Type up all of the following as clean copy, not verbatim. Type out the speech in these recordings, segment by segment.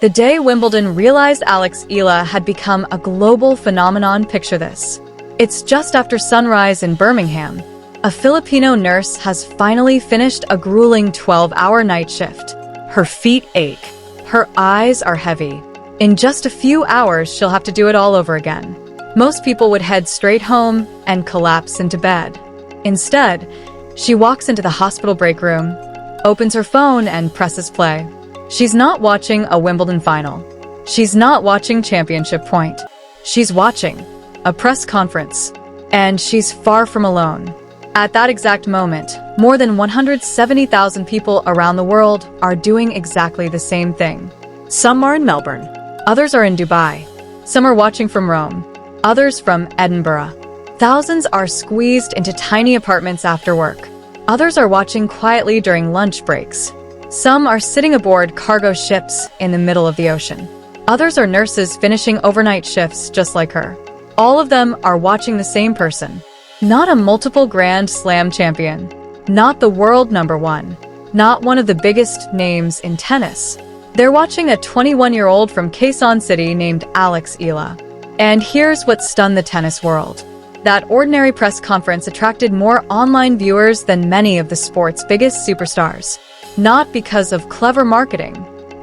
The day Wimbledon realized Alex Eala had become a global phenomenon, picture this. It's just after sunrise in Birmingham. A Filipino nurse has finally finished a grueling 12-hour night shift. Her feet ache. Her eyes are heavy. In just a few hours, she'll have to do it all over again. Most people would head straight home and collapse into bed. Instead, she walks into the hospital break room, opens her phone and presses play. She's not watching a Wimbledon final. She's not watching championship point. She's watching a press conference. And she's far from alone. At that exact moment, more than 170,000 people around the world are doing exactly the same thing. Some are in Melbourne. Others are in Dubai. Some are watching from Rome. Others from Edinburgh. Thousands are squeezed into tiny apartments after work. Others are watching quietly during lunch breaks. Some are sitting aboard cargo ships in the middle of the ocean. Others are nurses finishing overnight shifts just like her. All of them are watching the same person. Not a multiple Grand Slam champion. Not the world #1. Not one of the biggest names in tennis. They're watching a 21-year-old from Quezon City named Alex Eala. And here's what stunned the tennis world. That ordinary press conference attracted more online viewers than many of the sport's biggest superstars. Not because of clever marketing,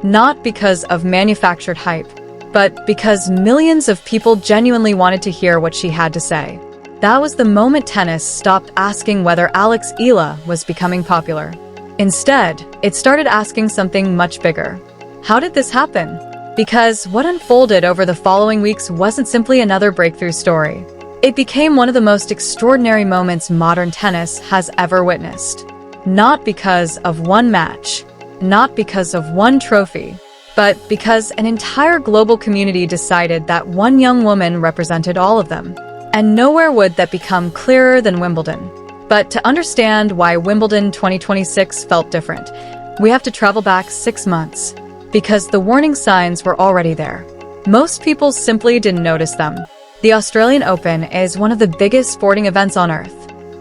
not because of manufactured hype, but because millions of people genuinely wanted to hear what she had to say. That was the moment tennis stopped asking whether Alex Eala was becoming popular. Instead, it started asking something much bigger. How did this happen? Because what unfolded over the following weeks wasn't simply another breakthrough story. It became one of the most extraordinary moments modern tennis has ever witnessed. Not because of one match, not because of one trophy, but because an entire global community decided that one young woman represented all of them. And nowhere would that become clearer than Wimbledon. But to understand why Wimbledon 2026 felt different, we have to travel back 6 months. Because the warning signs were already there. Most people simply didn't notice them. The Australian Open is one of the biggest sporting events on earth.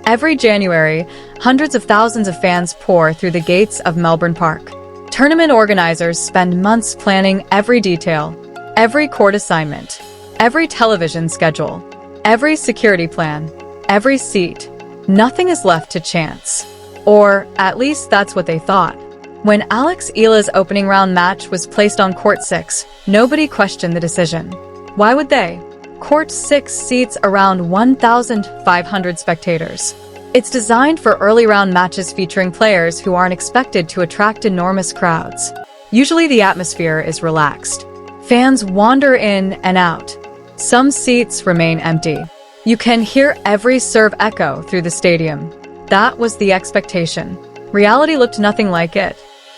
Every January, hundreds of thousands of fans pour through the gates of Melbourne Park. Tournament organizers spend months planning every detail, every court assignment, every television schedule, every security plan, every seat. Nothing is left to chance. Or at least that's what they thought. When Alex Eala's opening round match was placed on Court 6, nobody questioned the decision. Why would they? Court 6 seats around 1,500 spectators. It's designed for early round matches featuring players who aren't expected to attract enormous crowds. Usually the atmosphere is relaxed. Fans wander in and out. Some seats remain empty. You can hear every serve echo through the stadium. That was the expectation. Reality looked nothing like it.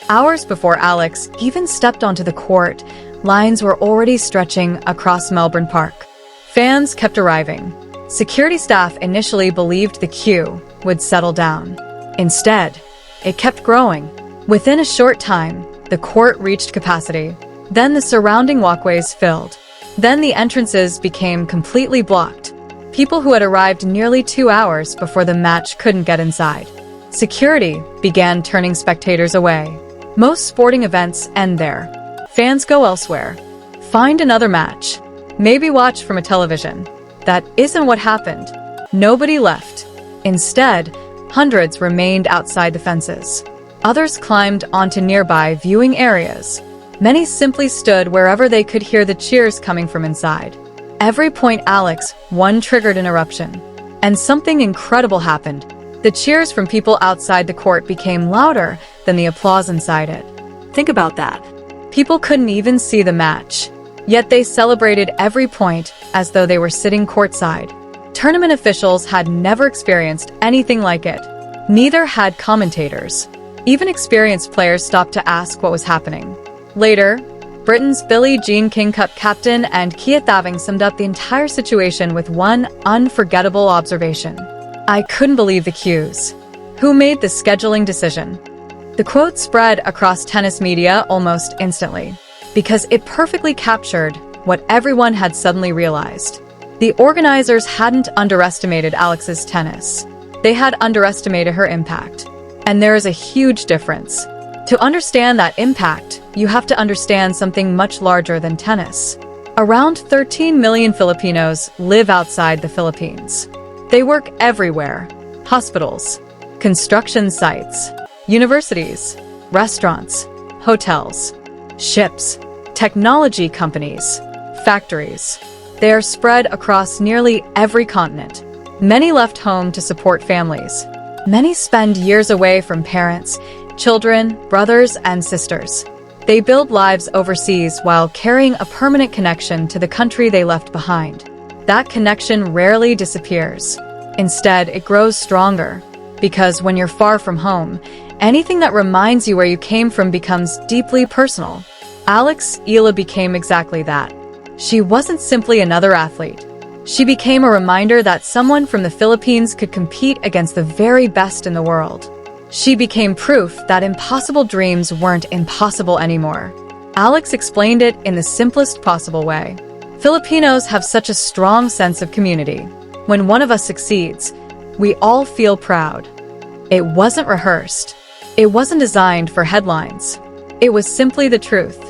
Hours before Alex even stepped onto the court, lines were already stretching across Melbourne Park. Fans kept arriving. Security staff initially believed the queue would settle down. Instead, it kept growing. Within a short time, the court reached capacity. Then the surrounding walkways filled. Then the entrances became completely blocked. People who had arrived nearly 2 hours before the match couldn't get inside. Security began turning spectators away. Most sporting events end there. Fans go elsewhere. Find another match. Maybe watch from a television. That isn't what happened. Nobody left. Instead, hundreds remained outside the fences. Others climbed onto nearby viewing areas. Many simply stood wherever they could hear the cheers coming from inside. Every point Alex won triggered an eruption. And something incredible happened. The cheers from people outside the court became louder than the applause inside it. Think about that. People couldn't even see the match. Yet they celebrated every point as though they were sitting courtside. Tournament officials had never experienced anything like it. Neither had commentators. Even experienced players stopped to ask what was happening. Later, Britain's Billie Jean King Cup captain and Kia Thaving summed up the entire situation with one unforgettable observation. "I couldn't believe the cues. Who made the scheduling decision?" The quote spread across tennis media almost instantly, because it perfectly captured what everyone had suddenly realized. The organizers hadn't underestimated Alex's tennis. They had underestimated her impact. And there is a huge difference. To understand that impact, you have to understand something much larger than tennis. Around 13 million Filipinos live outside the Philippines. They work everywhere: hospitals, construction sites, universities, restaurants, hotels, ships, technology companies, factories. They are spread across nearly every continent. Many left home to support families. Many spend years away from parents, children, brothers, and sisters. They build lives overseas while carrying a permanent connection to the country they left behind. That connection rarely disappears. Instead, it grows stronger. Because when you're far from home, anything that reminds you where you came from becomes deeply personal. Alex Eala became exactly that. She wasn't simply another athlete. She became a reminder that someone from the Philippines could compete against the very best in the world. She became proof that impossible dreams weren't impossible anymore. Alex explained it in the simplest possible way. Filipinos have such a strong sense of community. When one of us succeeds, we all feel proud. It wasn't rehearsed. It wasn't designed for headlines. It was simply the truth.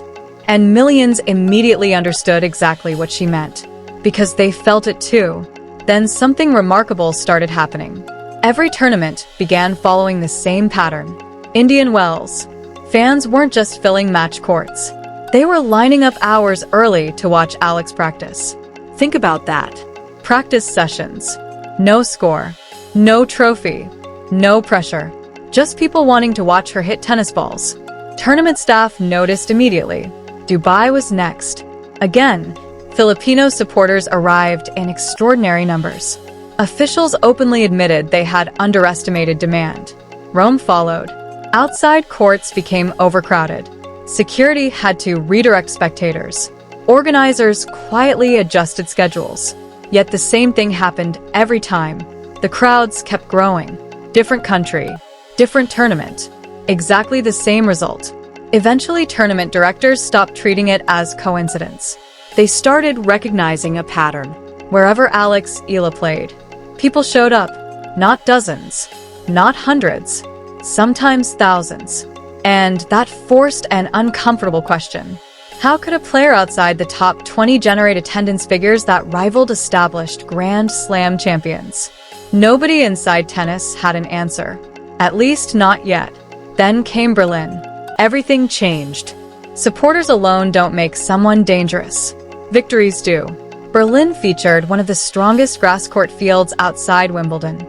And millions immediately understood exactly what she meant. Because they felt it too. Then something remarkable started happening. Every tournament began following the same pattern. Indian Wells. Fans weren't just filling match courts. They were lining up hours early to watch Alex practice. Think about that. Practice sessions. No score. No trophy. No pressure. Just people wanting to watch her hit tennis balls. Tournament staff noticed immediately. Dubai was next. Again, Filipino supporters arrived in extraordinary numbers. Officials openly admitted they had underestimated demand. Rome followed. Outside courts became overcrowded. Security had to redirect spectators. Organizers quietly adjusted schedules. Yet the same thing happened every time. The crowds kept growing. Different country, different tournament. Exactly the same result. Eventually, tournament directors stopped treating it as coincidence. They started recognizing a pattern. Wherever Alex Eala played, people showed up. Not dozens, not hundreds, sometimes thousands. And that forced an uncomfortable question. How could a player outside the top 20 generate attendance figures that rivaled established Grand Slam champions? Nobody inside tennis had an answer. At least not yet. Then came Berlin. Everything changed. Supporters alone don't make someone dangerous. Victories do. Berlin featured one of the strongest grass court fields outside Wimbledon.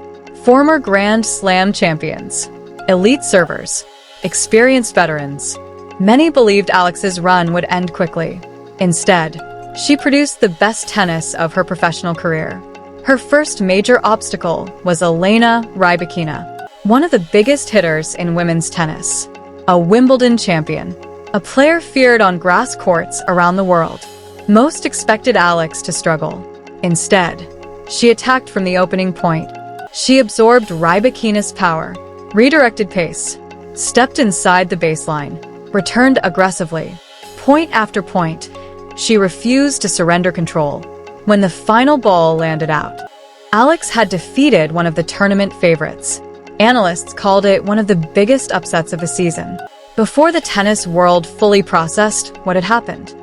Former Grand Slam champions, elite servers, experienced veterans. Many believed Alex's run would end quickly. Instead, she produced the best tennis of her professional career. Her first major obstacle was Elena Rybakina, one of the biggest hitters in women's tennis. A Wimbledon champion, a player feared on grass courts around the world. Most expected Alex to struggle. Instead, she attacked from the opening point. She absorbed Rybakina's power, redirected pace, stepped inside the baseline, returned aggressively. Point after point, she refused to surrender control. When the final ball landed out, Alex had defeated one of the tournament favorites. Analysts called it one of the biggest upsets of the season. Before the tennis world fully processed what had happened,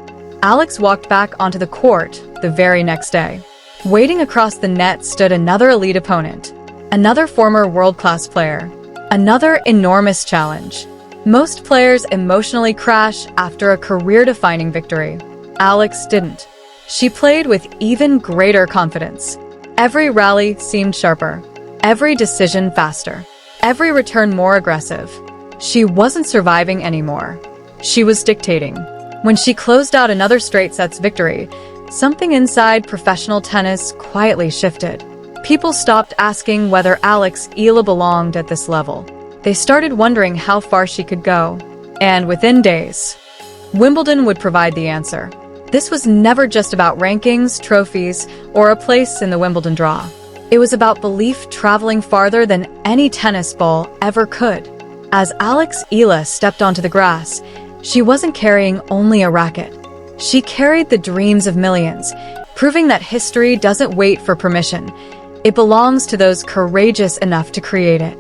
Alex walked back onto the court the very next day. Waiting across the net stood another elite opponent, another former world-class player, another enormous challenge. Most players emotionally crash after a career-defining victory. Alex didn't. She played with even greater confidence. Every rally seemed sharper, every decision faster, every return more aggressive. She wasn't surviving anymore. She was dictating. When she closed out another straight sets victory, something inside professional tennis quietly shifted. People stopped asking whether Alex Eala belonged at this level. They started wondering how far she could go. And within days, Wimbledon would provide the answer. This was never just about rankings, trophies, or a place in the Wimbledon draw. It was about belief traveling farther than any tennis ball ever could. As Alex Eala stepped onto the grass, she wasn't carrying only a racket. She carried the dreams of millions, proving that history doesn't wait for permission. It belongs to those courageous enough to create it.